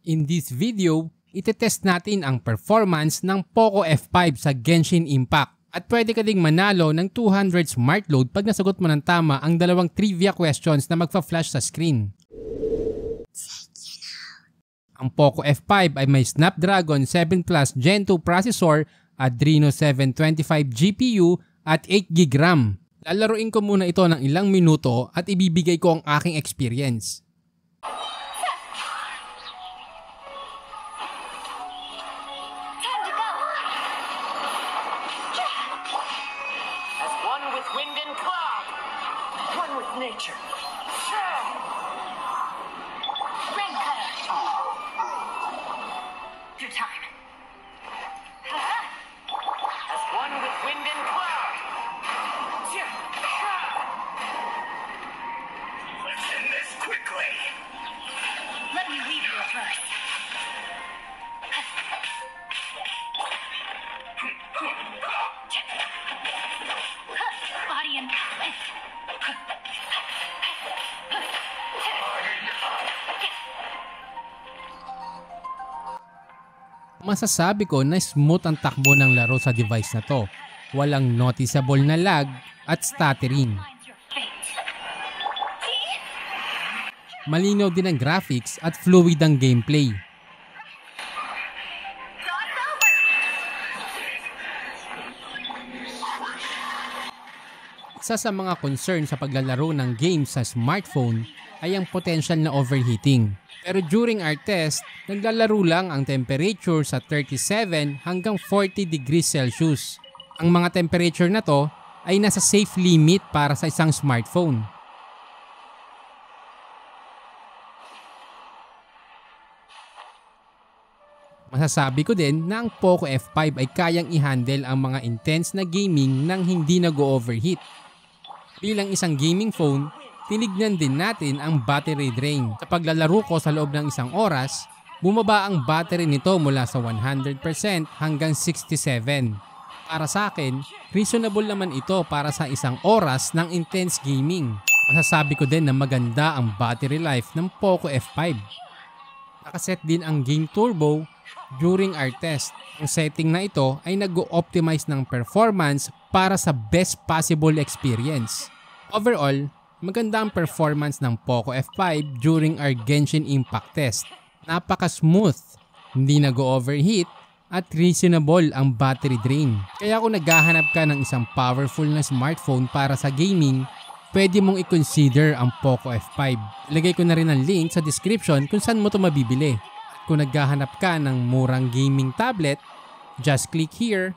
In this video, itetest natin ang performance ng Poco F5 sa Genshin Impact at pwede ka ding manalo ng 200 smart load pag nasagot mo ng tama ang dalawang trivia questions na magfa-flash sa screen. Ang Poco F5 ay may Snapdragon 7 Plus Gen 2 processor, Adreno 725 GPU at 8GB RAM. Lalaruin ko muna ito ng ilang minuto at ibibigay ko ang aking experience. Nature. Rain cutter. Through time. As one with wind and cloud. Let's end this quickly. Let me read you a verse. Body and Masasabi ko na smooth ang takbo ng laro sa device na to. Walang noticeable na lag at stuttering. Malinaw din ang graphics at fluid ang gameplay. Isa sa mga concern sa paglalaro ng games sa smartphone ay ang potential na overheating. Pero during our test, naglalaro lang ang temperature sa 37 hanggang 40 degrees Celsius. Ang mga temperature na to ay nasa safe limit para sa isang smartphone. Masasabi ko din na ang Poco F5 ay kayang i-handle ang mga intense na gaming nang hindi nag-overheat. Bilang isang gaming phone, tinignan din natin ang battery drain. Sa paglalaro ko sa loob ng isang oras, bumaba ang battery nito mula sa 100% hanggang 67%. Para sa akin, reasonable naman ito para sa isang oras ng intense gaming. Masasabi ko din na maganda ang battery life ng Poco F5. Nakaset din ang Game Turbo during our test. Ang setting na ito ay nag-optimize ng performance para sa best possible experience. Overall, maganda ang performance ng Poco F5 during our Genshin Impact test. Napaka-smooth, hindi nag-overheat at reasonable ang battery drain. Kaya kung naghahanap ka ng isang powerful na smartphone para sa gaming, pwede mong i-consider ang Poco F5. Ilagay ko na rin ang link sa description kung saan mo ito mabibili. Kung naghahanap ka ng murang gaming tablet, just click here